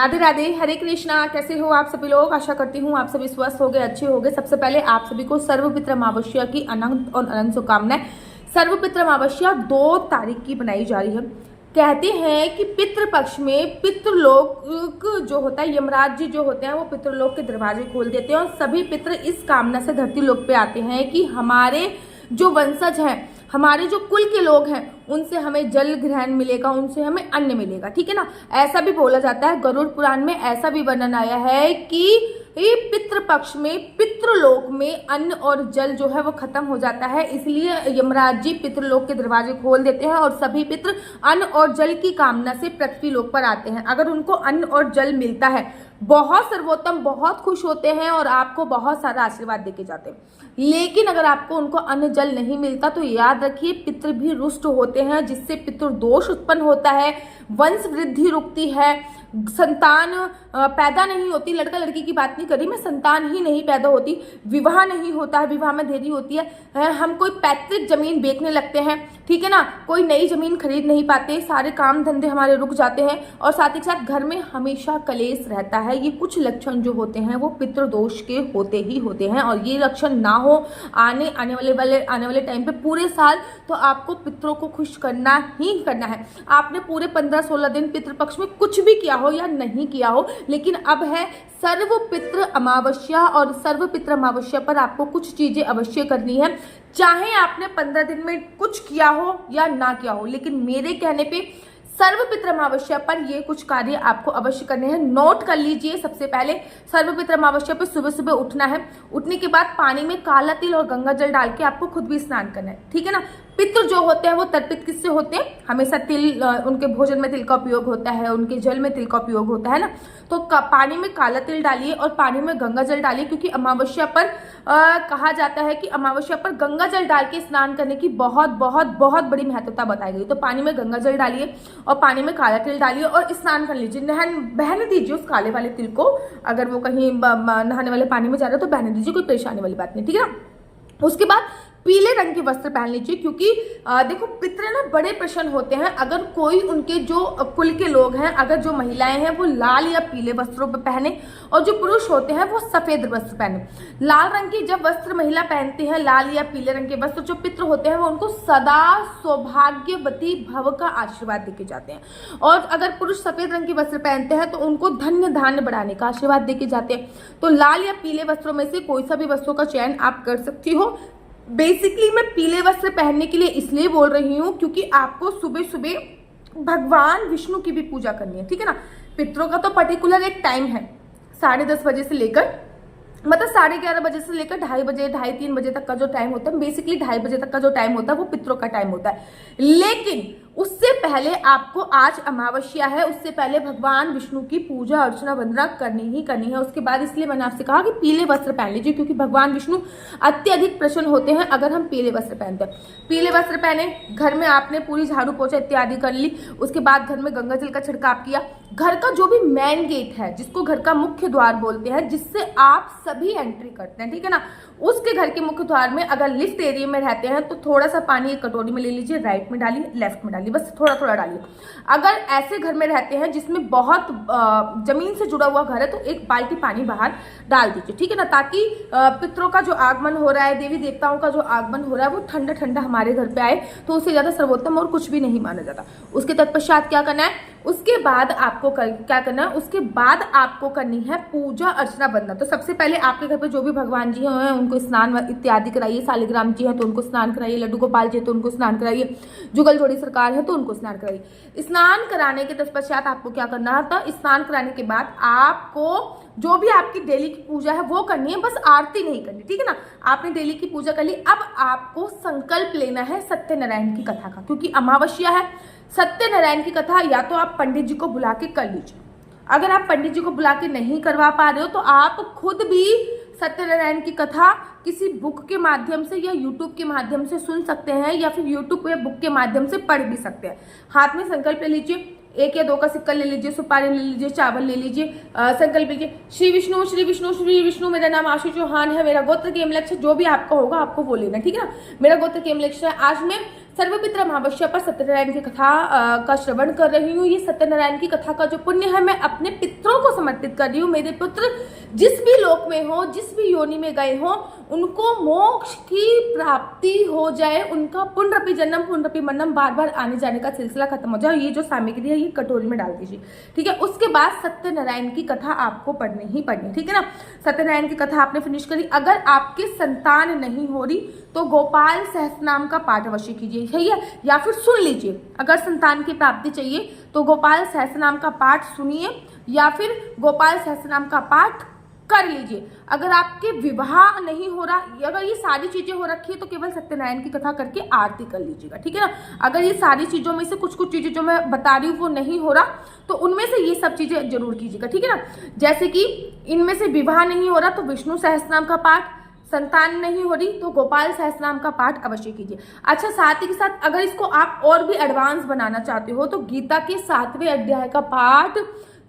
राधे राधे, हरे कृष्णा। कैसे हो आप सभी लोग? आशा करती हूँ आप सभी स्वस्थ हो गए, अच्छे हो गए। सबसे पहले आप सभी को सर्वपित्र अमावस्या की अनंत और अनंत शुभकामनाएं। सर्वपित्र अमावस्या 2 तारीख की बनाई जा रही है। कहते हैं कि पितृपक्ष में पितृलोक जो होता है, यमराज जी जो होते हैं वो पितृलोक के दरवाजे खोल देते हैं और सभी पितृ इस कामना से धरती लोक पे आते हैं कि हमारे जो वंशज हैं, हमारे जो कुल के लोग हैं, उनसे हमें जल ग्रहण मिलेगा, उनसे हमें अन्न मिलेगा। ठीक है ना। ऐसा भी बोला जाता है, गरुड़ पुराण में ऐसा भी वर्णन आया है कि पितृपक्ष में पितृलोक में अन्न और जल जो है वो खत्म हो जाता है, इसलिए यमराज जी पितृलोक के दरवाजे खोल देते हैं और सभी पितृ अन्न और जल की कामना से पृथ्वी लोक पर आते हैं। अगर उनको अन्न और जल मिलता है, बहुत सर्वोत्तम, बहुत खुश होते हैं और आपको बहुत सारा आशीर्वाद देके जाते हैं। लेकिन अगर आपको उनको अन्न जल नहीं मिलता तो याद रखिए पितृ भी रुष्ट होते हैं, जिससे पितृदोष उत्पन्न होता है, वंश वृद्धि रुकती है, संतान पैदा नहीं होती। लड़का लड़की की बात नहीं करी मैं, संतान ही नहीं पैदा होती, विवाह नहीं होता है, विवाह में देरी होती है, हम कोई पैतृक जमीन बेचने लगते हैं, ठीक है ना, कोई नई जमीन खरीद नहीं पाते, सारे काम धंधे हमारे रुक जाते हैं और साथ ही साथ घर में हमेशा कलेश रहता है। ये कुछ लक्षण जो होते हैं वो पितृदोष के होते ही होते हैं और ये लक्षण ना हो आने वाले टाइम पे पूरे साल, तो आपको पितरों को खुश करना ही करना है। आपने पूरे 15-16 दिन पितृपक्ष में कुछ भी किया हो या नहीं किया हो, लेकिन अब है सर्वपित्र अमावस्या और सर्वपित्र अमावस्या पर आपको कुछ चीजें अवश्य करनी है, चाहे आपने 15 दिन में कुछ किया हो या ना किया हो। लेकिन मेरे कहने पे सर्वपित्र अमावस्या पर ये कुछ कार्य आपको अवश्य करने हैं। नोट कर लीजिए। सबसे पहले सर्वपित्र अमावस्या पर सुबह सुबह उठना है। उठने के बाद पानी में काला तिल और गंगा जल डाल के आपको खुद भी स्नान करना है, ठीक है ना। पितृ जो होते हैं वो तर्पित किससे होते हैं? हमेशा तिल, उनके भोजन में तिल का उपयोग होता है, उनके जल में तिल का उपयोग होता है ना। तो पानी में काला तिल डालिए और पानी में गंगा जल डालिए, क्योंकि अमावस्या पर कहा जाता है कि अमावस्या पर गंगा जल डाल के स्नान करने की बहुत बहुत बहुत बड़ी महत्वता बताई गई। तो पानी में गंगा जल डालिए और पानी में काला तिल डालिए और स्नान कर लीजिए। बहने दीजिए उस काले वाले तिल को। अगर वो कहीं नहाने वाले पानी में जा रहा है तो बहने दीजिए, कोई परेशानी वाली बात नहीं, ठीक है ना। उसके बाद पीले रंग के वस्त्र पहन लीजिए, क्योंकि देखो पितृ ना बड़े प्रसन्न होते हैं अगर कोई उनके जो कुल के लोग हैं, अगर जो महिलाएं हैं वो लाल या पीले वस्त्रों पर पहने और जो पुरुष होते हैं वो सफेद वस्त्र पहने। लाल रंग की जब वस्त्र महिला पहनती है, लाल या पीले रंग के वस्त्र, जो पितृ होते हैं वो उनको सदा सौभाग्यवती भव का आशीर्वाद देके जाते हैं। और अगर पुरुष सफेद रंग के वस्त्र पहनते हैं तो उनको धन्य धान्य बढ़ाने का आशीर्वाद देके जाते हैं। तो लाल या पीले वस्त्रों में से कोई सा भी वस्त्रों का चयन आप कर सकती हो। बेसिकली मैं पीले वस्त्र पहनने के लिए इसलिए बोल रही हूँ क्योंकि आपको सुबह सुबह भगवान विष्णु की भी पूजा करनी है, ठीक है ना। पितरों का तो पर्टिकुलर एक टाइम है, 10:30 बजे से लेकर, मतलब 11:30 बजे से लेकर 2:30 बजे, 2:30-3 बजे तक का जो टाइम होता है, बेसिकली 2:30 बजे तक का जो टाइम होता है वो पितरों का टाइम होता है। लेकिन उससे पहले आपको, आज अमावस्या है, उससे पहले भगवान विष्णु की पूजा अर्चना वंदना करनी ही करनी है। उसके बाद इसलिए मैंने आपसे कहा कि पीले वस्त्र पहन लीजिए, क्योंकि भगवान विष्णु अत्यधिक प्रसन्न होते हैं अगर हम पीले वस्त्र पहनते हैं। पीले वस्त्र पहने, घर में आपने पूरी झाड़ू पोछा इत्यादि कर ली, उसके बाद घर में गंगा जल का छिड़काव किया। घर का जो भी मेन गेट है, जिसको घर का मुख्य द्वार बोलते हैं, जिससे आप सभी एंट्री करते हैं, ठीक है ना, उसके घर के मुख्य द्वार में अगर लिफ्ट एरिया में रहते हैं तो थोड़ा सा पानी एक कटोरी में ले लीजिए, राइट में डालिए, लेफ्ट में डालिए, बस थोड़ा थोड़ा डालिए। अगर ऐसे घर में रहते हैं जिसमें बहुत जमीन से जुड़ा हुआ घर है तो एक बाल्टी पानी बाहर डाल दीजिए, ठीक है ना, ताकि पितरों का जो आगमन हो रहा है, देवी देवताओं का जो आगमन हो रहा है वो ठंडा ठंडा हमारे घर पे आए, तो उससे ज्यादा सर्वोत्तम और कुछ भी नहीं माना जाता। उसके तत्पश्चात क्या करना है? उसके बाद आपको क्या करना है? उसके बाद आपको करनी है पूजा अर्चना वंदना। तो सबसे पहले आपके घर पे जो भी भगवान जी हैं उनको स्नान इत्यादि कराइए। शालिग्राम जी हैं तो उनको स्नान कराइए, लड्डू गोपाल जी है तो उनको स्नान कराइए, जुगल जोड़ी सरकार है तो उनको स्नान कराइए। स्नान कराने के तत्पश्चात आपको क्या करना था? स्नान कराने के बाद आपको जो भी आपकी डेली की पूजा है वो करनी है, बस आरती नहीं करनी, ठीक है ना। आपने डेली की पूजा कर ली। अब आपको संकल्प लेना है सत्यनारायण की कथा का, क्योंकि अमावस्या है। सत्यनारायण की कथा या तो आप पंडित जी को बुला के कर लीजिए। अगर आप पंडित जी को बुला के नहीं करवा पा रहे हो तो आप खुद भी सत्यनारायण की कथा किसी बुक के माध्यम से या यूट्यूब के माध्यम से सुन सकते हैं, या फिर यूट्यूब या बुक के माध्यम से पढ़ भी सकते हैं। हाथ में संकल्प ले लीजिए, 1 या 2 का सिक्का ले लीजिए, सुपारी ले लीजिए, चावल ले लीजिए, संकल्प लीजिए, श्री विष्णु श्री विष्णु श्री विष्णु, मेरा नाम आशु चौहान है, मेरा गोत्र केमलक्ष, जो भी आपका होगा आपको वो लेना, ठीक है ना। मेरा गोत्र केमलक्ष है। आज मैं सर्वपित्र अमावस्या पर सत्यनारायण की कथा का श्रवण कर रही हूँ। ये सत्यनारायण की कथा का जो पुण्य है मैं अपने पितरों को समर्पित कर रही हूँ। मेरे पुत्र जिस भी लोक में हो, जिस भी योनि में गए हो, उनको मोक्ष की प्राप्ति हो जाए, उनका पुनरपि जन्म पुनरपि मरणम बार बार आने जाने का सिलसिला खत्म हो जाए। ये जो सामग्री है ये कटोरी में डाल दीजिए, ठीक है। उसके बाद सत्यनारायण की कथा आपको पढ़नी ही पढ़नी, ठीक है ना। सत्यनारायण की कथा आपने फिनिश करी। अगर आपके संतान नहीं हो रही तो गोपाल सहस्रनाम का पाठ अवश्य कीजिए, सही है, या फिर सुन लीजिए। अगर संतान की प्राप्ति चाहिए तो गोपाल सहस्रनाम का पाठ सुनिए या फिर गोपाल सहस्रनाम का पाठ कर लीजिए। अगर आपके विवाह नहीं हो रहा, अगर ये सारी चीजें हो रखी है तो केवल सत्यनारायण की कथा करके आरती कर लीजिएगा, ठीक है ना। अगर ये सारी चीजों में से कुछ कुछ चीजें जो मैं बता रही हूँ वो नहीं हो रहा तो उनमें से ये सब चीजें जरूर कीजिएगा, ठीक है ना। जैसे कि इनमें से विवाह नहीं हो रहा तो विष्णु सहस्रनाम का पाठ, संतान नहीं हो रही तो गोपाल सहस्रनाम का पाठ अवश्य कीजिए। अच्छा, साथ ही के साथ अगर इसको आप और भी एडवांस बनाना चाहते हो तो गीता के 7वें अध्याय का पाठ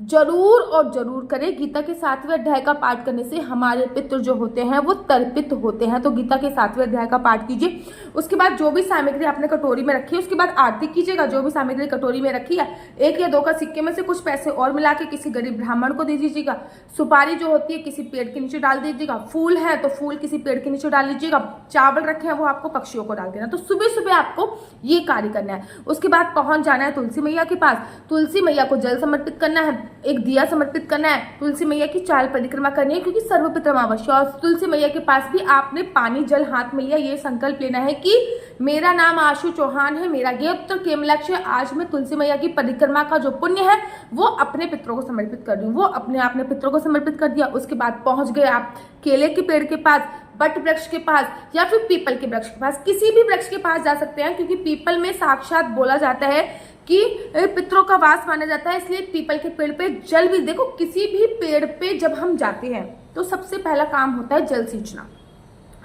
जरूर और जरूर करें। गीता के 7वें अध्याय का पाठ करने से हमारे पितृ जो होते हैं वो तर्पित होते हैं। तो गीता के 7वें अध्याय का पाठ कीजिए। उसके बाद जो भी सामग्री आपने कटोरी में रखी है उसके बाद आरती कीजिएगा। जो भी सामग्री कटोरी में रखी है 1 या 2 का सिक्के में से कुछ पैसे और मिला के किसी गरीब ब्राह्मण को दे दीजिएगा। सुपारी जो होती है किसी पेड़ के नीचे डाल दीजिएगा। फूल है तो फूल किसी पेड़ के नीचे डाल लीजिएगा। चावल रखे हैं वो आपको पक्षियों को डाल देना। तो सुबह सुबह आपको ये कार्य करना है। उसके बाद पहुंच जाना है तुलसी मैया के पास। तुलसी मैया को जल समर्पित करना है, एक दिया समर्पित करना है, तुलसी मैया की 4 परिक्रमा करनी है क्योंकि सर्वपित्र अमावस्या। और तुलसी मैया के पास भी आपने पानी जल हाथ में लिया, ये संकल्प लेना है कि मेरा नाम आशु चौहान है, मेरा गोत्र केमलक्ष है, आज मैं तुलसी मैया की परिक्रमा का जो पुण्य है वो अपने पितरों को समर्पित कर रही हूँ। वो अपने पितरों को समर्पित कर दिया। उसके बाद पहुंच गए आप केले के पेड़ के पास, बट वृक्ष के पास या फिर पीपल के वृक्ष के पास। किसी भी वृक्ष के पास जा सकते हैं क्योंकि पीपल में साक्षात बोला जाता है कि पितरों का वास माना जाता है, इसलिए पीपल के पेड़ पे जल भी, देखो किसी भी पेड़ पे जब हम जाते हैं तो सबसे पहला काम होता है जल सींचना,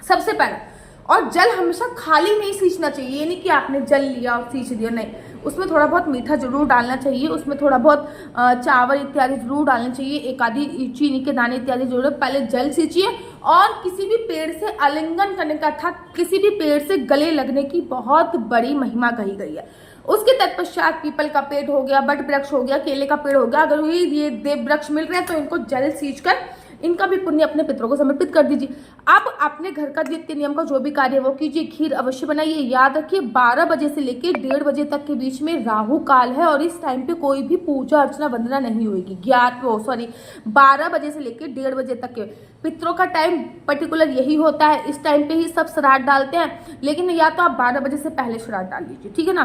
सबसे पहला। और जल हमेशा खाली नहीं सींचना चाहिए। ये नहीं कि आपने जल लिया और सींच दिया, नहीं, उसमें थोड़ा बहुत मीठा जरूर डालना चाहिए, उसमें थोड़ा बहुत चावल इत्यादि जरूर डालना चाहिए, एक आधी चीनी के दाने इत्यादि जरूर। पहले जल सींचिए और किसी भी पेड़ से आलिंगन करने का, अर्थात किसी भी पेड़ से गले लगने की बहुत बड़ी महिमा कही गई है। उसके तत्पश्चात पीपल का पेड़ हो गया, बट वृक्ष हो गया, केले का पेड़ हो गया। अगर ये देव वृक्ष मिल रहे हैं तो इनको जल सींचकर इनका भी पुण्य अपने पितरों को समर्पित कर दीजिए। अब अपने घर का नित्य नियम का जो भी कार्य है वो कीजिए। खीर अवश्य बनाइए। याद रखिए 12 बजे से लेकर 1:30 बजे तक के बीच में राहु काल है और इस टाइम पे कोई भी पूजा अर्चना वंदना नहीं होगी। 12 बजे से लेकर 1:30 बजे तक के पितरों का टाइम पर्टिकुलर यही होता है। इस टाइम पे ही सब श्राद्ध डालते हैं, लेकिन या तो आप 12 बजे से पहले श्राद्ध डाल लीजिए, ठीक है ना।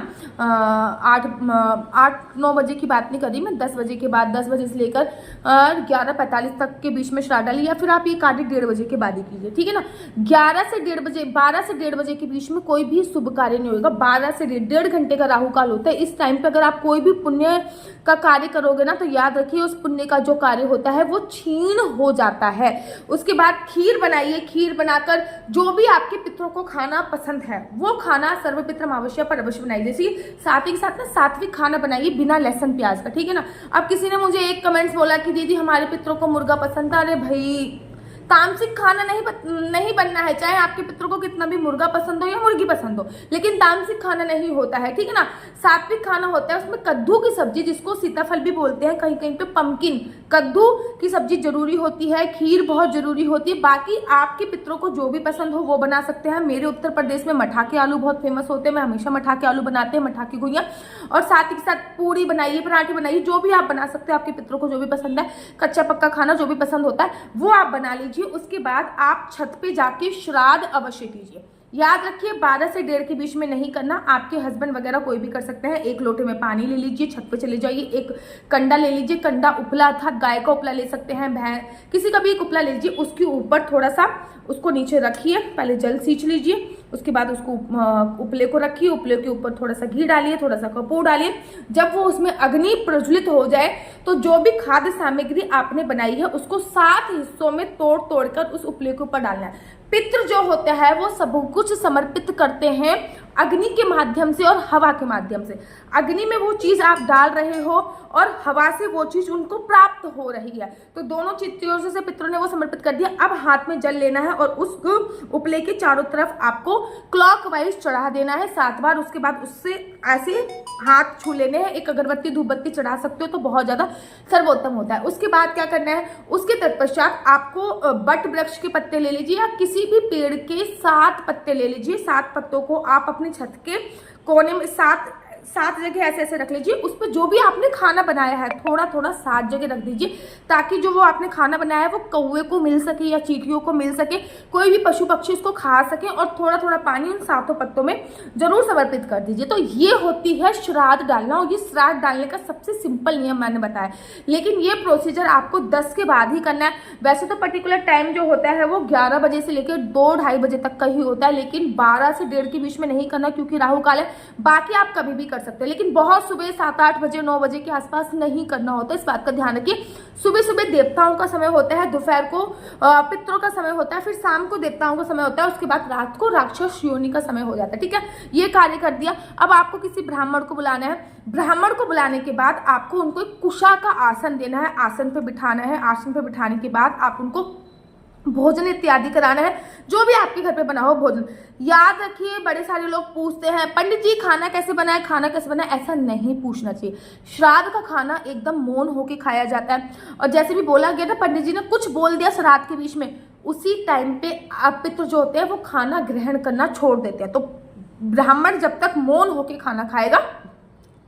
8-9 बजे की बात नहीं कर रही मैं, 10 बजे के बाद, 10 बजे से लेकर 11:45 तक के बीच में श्राद्ध डालिए, या फिर आप ये कार्य 1:30 बजे के बाद ही कीजिए, ठीक है ना। 12 से 1:30 बजे के बीच में कोई भी शुभ कार्य नहीं होगा। 12 से 1.5 घंटे का राहु काल होता है। इस टाइम पे अगर आप कोई भी पुण्य का कार्य करोगे ना तो याद रखिए उस पुण्य का जो कार्य होता है वो क्षीण हो जाता है। उसके बाद खीर बनाइए। खीर बनाकर जो भी आपके पितरों को खाना पसंद है वो खाना सर्वपित्र अमावस्या पर अवश्य बनाइए। जैसे साथ ही साथ ना सात्विक खाना बनाइए बिना लहसुन प्याज का, ठीक है ना। अब किसी ने मुझे एक कमेंट्स बोला कि दीदी हमारे पितरों को मुर्गा पसंद था। अरे भाई, तामसिक खाना नहीं बनना है, चाहे आपके पितरों को कितना भी मुर्गा पसंद हो या मुर्गी पसंद हो, लेकिन तामसिक खाना नहीं होता है, ठीक है ना। सात्विक खाना होता है, उसमें कद्दू की सब्जी जिसको सीताफल भी बोलते हैं, कहीं कहीं पे पंपकिन, कद्दू की सब्जी जरूरी होती है। खीर बहुत जरूरी होती है। बाकी आपके पितरों को जो भी पसंद हो वो बना सकते हैं। मेरे उत्तर प्रदेश में मठाके आलू बहुत फेमस होते हैं, मैं हमेशा मठाके आलू बनाते हैं, मठाके गुइया। और साथ ही साथ पूरी बनाइए, पराठे बनाइए, जो भी आप बना सकते हैं। आपके पितरों को जो भी पसंद है, कच्चा पक्का खाना जो भी पसंद होता है वो आप बना लीजिए। उसके बाद आप छत पे जाके श्राद्ध अवश्य कीजिए। याद रखिए 12 से 1:30 के बीच में नहीं करना। आपके हस्बैंड वगैरह कोई भी कर सकते हैं। 1 लोटे में पानी ले लीजिए, छत पे चले जाइए, एक कंडा ले लीजिए, कंडा उपला अर्थात गाय का उपला ले सकते हैं, भैंस किसी का भी एक उपला ले लीजिए। उसके ऊपर थोड़ा सा उसको नीचे रखिए, पहले जल सींच लीजिए। उसके बाद उसको उपले को रखिए, उपले के ऊपर थोड़ा सा घी डालिए, थोड़ा सा कपूर डालिए। जब वो उसमें अग्नि प्रज्वलित हो जाए तो जो भी खाद्य सामग्री आपने बनाई है उसको 7 हिस्सों में तोड़ कर उस उपले के ऊपर डालना है। पितृ जो होता है वो सब कुछ समर्पित करते हैं अग्नि के माध्यम से और हवा के माध्यम से। अग्नि में वो चीज आप डाल रहे हो और हवा से वो चीज उनको प्राप्त हो रही है। तो दोनों चीजों से पितरों ने वो समर्पित कर दिया। अब हाथ में जल लेना है और उस उपले के चारों तरफ आपको क्लॉकवाइज चढ़ा देना है 7 बार। उसके बाद उससे ऐसे हाथ छू लेने हैं। एक अगरबत्ती धूपबत्ती चढ़ा सकते हो तो बहुत ज्यादा सर्वोत्तम होता है। उसके बाद क्या करना है, उसके तत्पश्चात आपको बट वृक्ष के पत्ते ले लीजिए या किसी भी पेड़ के 7 पत्ते ले लीजिए। 7 पत्तों को आप अपने छत के कोने में 7 जगह ऐसे ऐसे रख लीजिए। उस पर जो भी आपने खाना बनाया है थोड़ा थोड़ा 7 जगह रख दीजिए, ताकि जो वो आपने खाना बनाया है वो कौवे को मिल सके या चींटियों को मिल सके, कोई भी पशु पक्षी उसको खा सके। और थोड़ा थोड़ा पानी उन 7 पत्तों में जरूर समर्पित कर दीजिए। तो ये होती है श्राद्ध डालना, और ये श्राद्ध डालने का सबसे सिंपल नियम मैंने बताया। लेकिन ये प्रोसीजर आपको 10 के बाद ही करना है। वैसे तो पर्टिकुलर टाइम जो होता है वो 11 बजे से लेकर 2-2:30 बजे तक का ही होता है, लेकिन 12 से 1:30 के बीच में नहीं करना, क्योंकि राहु काल है। बाकी आप कभी भी कर सकते हैं, लेकिन बहुत सुबह 7-8 बजे 9 बजे के आसपास नहीं करना होता है। इस बात का ध्यान रखिए। सुबह सुबह देवताओं का समय होता है, दोपहर को पितरों का समय होता है, फिर शाम को देवताओं का समय होता है, उसके बाद रात को राक्षस योनि का समय हो जाता है। ठीक है, ये कार्य कर दिया। अब आपको किसी ब्राह्मण को बुलाना है। ब्राह्मण को बुलाने के बाद आपको उनको एक कुशा का आसन देना है, आसन पे बिठाना है। आसन पे बिठाने के बाद आप उनको भोजन इत्यादि कराना है, जो भी आपके घर पे बना हो भोजन। याद रखिए, बड़े सारे लोग पूछते हैं पंडित जी खाना कैसे बनाए, खाना कैसे बनाए। ऐसा नहीं पूछना चाहिए। श्राद्ध का खाना एकदम मौन होके खाया जाता है। और जैसे भी बोला गया ना, पंडित जी ने कुछ बोल दिया श्राद्ध के बीच में, उसी टाइम पे आप पितृ जो होते हैं वो खाना ग्रहण करना छोड़ देते हैं। तो ब्राह्मण जब तक मौन होके खाना खाएगा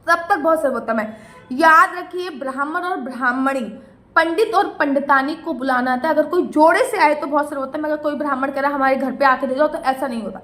तब तक बहुत सर्वोत्तम है। याद रखिए, ब्राह्मण और ब्राह्मणी, पंडित और पंडितानी को बुलाना आता है। अगर कोई जोड़े से आए तो बहुत सर्वोत्तम। अगर कोई ब्राह्मण कह रहा है हमारे घर पे आके दे जाओ, तो ऐसा नहीं होता।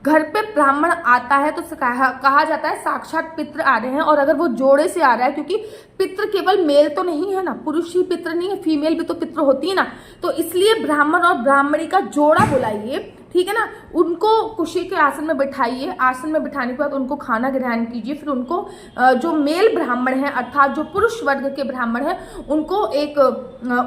घर पे ब्राह्मण आता है तो कहा जाता है साक्षात पितृ आ रहे हैं। और अगर वो जोड़े से आ रहा है, क्योंकि पितृ केवल मेल तो नहीं है ना, पुरुष ही पितृ नहीं है, फीमेल भी तो पितृ होती है ना, तो इसलिए ब्राह्मण और ब्राह्मणी का जोड़ा बुलाइए। ठीक है ना, उनको कुशी के आसन में बिठाइए। आसन में बिठाने के बाद उनको खाना ग्रहण कीजिए। फिर उनको जो मेल ब्राह्मण है, अर्थात जो पुरुष वर्ग के ब्राह्मण है, उनको एक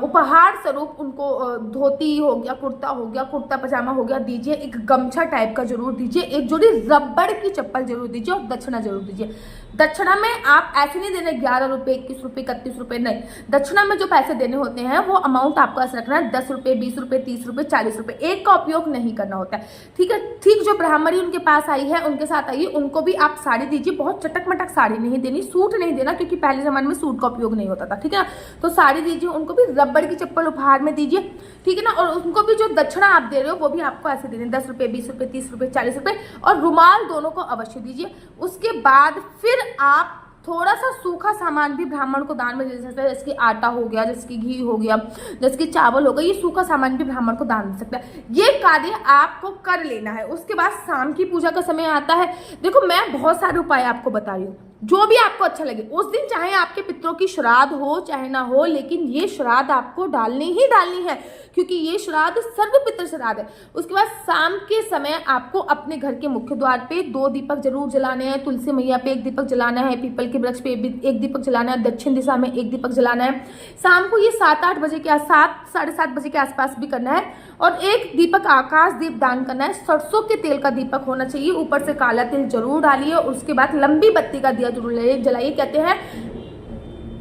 उपहार स्वरूप उनको धोती हो गया, कुर्ता हो गया, कुर्ता पजामा हो गया दीजिए। एक गमछा टाइप का जरूर दीजिए। एक जोड़ी रबड़ की चप्पल जरूर दीजिए और दक्षिणा जरूर दीजिए। दक्षिणा में आप ऐसे नहीं देने 11 रुपए, 21 रुपए, 31 रुपए, नहीं। दक्षिणा में जो पैसे देने होते हैं वो अमाउंट आपको ऐसा रखना है 10 रुपए, 20 रुपए, 30 रुपए, 40 रुपए। एक का उपयोग नहीं करना होता है। ठीक है, ठीक। जो ब्राह्मणी उनके पास आई है उनके साथ आइए, उनको भी आप साड़ी दीजिए। बहुत चटक मटक साड़ी नहीं देनी, सूट नहीं देना, क्योंकि पहले जमाने में सूट का उपयोग नहीं होता था। ठीक है, तो साड़ी दीजिए। उनको भी रबड़ की चप्पल उपहार में दीजिए। ठीक है ना, और उनको भी जो दक्षिणा आप दे रहे हो वो भी आपको ऐसे देने 10 रुपए, 20 रुपए, 30 रुपए, 40 रुपए। और रुमाल दोनों को अवश्य दीजिए। उसके बाद फिर आप थोड़ा सा सूखा सामान भी ब्राह्मण को दान में दे सकते हैं, जैसे कि आटा हो गया, जैसे कि घी हो गया, जैसे कि चावल हो गया। ये सूखा सामान भी ब्राह्मण को दान दे सकता है। ये कार्य आपको कर लेना है। उसके बाद शाम की पूजा का समय आता है। देखो, मैं बहुत सारे उपाय आपको बता रही हूँ, जो भी आपको अच्छा लगे उस दिन, चाहे आपके पितरों की श्राद्ध हो चाहे ना हो, लेकिन ये श्राद्ध आपको डालनी ही डालनी है, क्योंकि ये श्राद्ध सर्व पितृ श्राद्ध है। उसके बाद शाम के समय आपको अपने घर के मुख्य द्वार पे 2 दीपक जरूर जलाने हैं। तुलसी मैया पे 1 दीपक जलाना है, पीपल के वृक्ष पे 1 दीपक जलाना है, दक्षिण दिशा में 1 दीपक जलाना है। शाम को ये 7-8 बजे के 7-7:30 बजे के आसपास भी करना है। और 1 दीपक आकाश दीप दान करना है। सरसों के तेल का दीपक होना चाहिए, ऊपर से काला तिल जरूर डालिए। उसके बाद लंबी बत्ती का दिया जरूर जलाइए। कहते हैं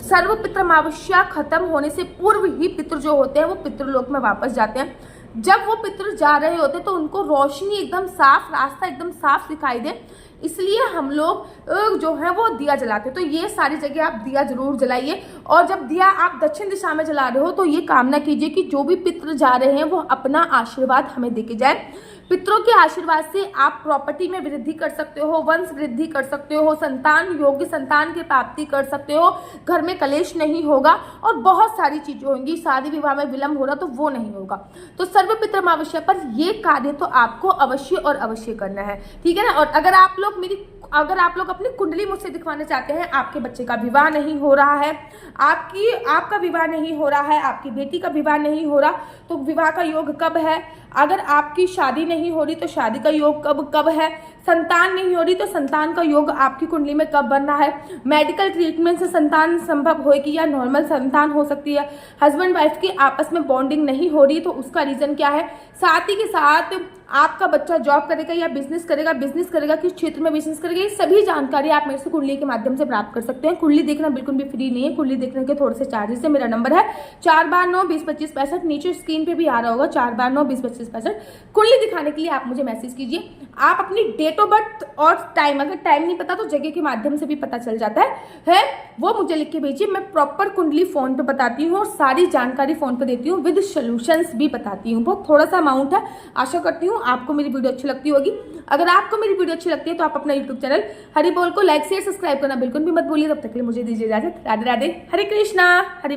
सर्व पितृ अमावस्या खत्म होने से पूर्व ही पितृ जो होते हैं वो पितृलोक में वापस जाते हैं। जब वो पितृ जा रहे होते हैं तो उनको रोशनी एकदम साफ, रास्ता एकदम साफ दिखाई दे, इसलिए हम लोग जो है वो दिया जलाते हैं। तो ये सारी जगह आप दिया जरूर जलाइए। और जब दिया आप दक्षिण दिशा में जला रहे हो तो ये कामना कीजिए कि जो भी पितृ जा रहे हैं वो अपना आशीर्वाद हमें देके जाए। पितरों के आशीर्वाद से आप प्रॉपर्टी में वृद्धि कर सकते हो, वंश वृद्धि कर सकते हो, संतान योग्य संतान की प्राप्ति कर सकते हो, घर में कलेश नहीं होगा और बहुत सारी चीजें होंगी। शादी विवाह में विलंब हो रहा तो वो नहीं होगा। तो सर्व पितृ अमावस्या पर ये कार्य तो आपको अवश्य और अवश्य करना है। ठीक है ना। और अगर आप लोग अपनी कुंडली मुझसे दिखवाना चाहते हैं, आपके बच्चे का विवाह नहीं हो रहा है, आपका विवाह नहीं हो रहा है, आपकी बेटी का विवाह नहीं हो रहा, तो विवाह का योग कब है, अगर आपकी शादी नहीं हो रही तो शादी का योग कब है, संतान नहीं हो रही तो संतान का योग आपकी कुंडली में कब बनना है, मेडिकल ट्रीटमेंट से संतान संभव होगी या नॉर्मल संतान हो सकती है, हस्बैंड वाइफ की आपस में बॉन्डिंग नहीं हो रही तो उसका रीजन क्या है, साथ ही के साथ आपका बच्चा जॉब करेगा या बिजनेस करेगा किस क्षेत्र में बिजनेस करेगा, ये सभी जानकारी आप मेरे से कुंडली के माध्यम से प्राप्त कर सकते हैं। कुंडली देखना बिल्कुल भी फ्री नहीं है, कुंडली देखने के थोड़े से चार्जेस है। मेरा नंबर है 4/9/20/2565, नीचे स्क्रीन पे भी आ रहा होगा 4/9/20/2565। कुंडली दिखाने के लिए आप मुझे मैसेज कीजिए। आप अपनी डेट ऑफ बर्थ और टाइम, अगर टाइम नहीं पता तो जगह के माध्यम से भी पता चल जाता है वो मुझे लिख के भेजिए। मैं प्रॉपर कुंडली फोन पे बताती हूँ और सारी जानकारी फोन पे देती हूँ, विद सॉल्यूशंस भी बताती हूँ। बहुत थोड़ा सा अमाउंट है, आशा करती हूँ आपको मेरी वीडियो अच्छी लगती होगी। अगर आपको मेरी वीडियो अच्छी लगती है तो आप अपना यूट्यूब चैनल हरि बोल को लाइक शेयर सब्सक्राइब करना बिल्कुल भी मत भूलिए। तब तक के लिए मुझे दीजिए इजाजत। राधे राधे, हरे कृष्णा, हरि बोल।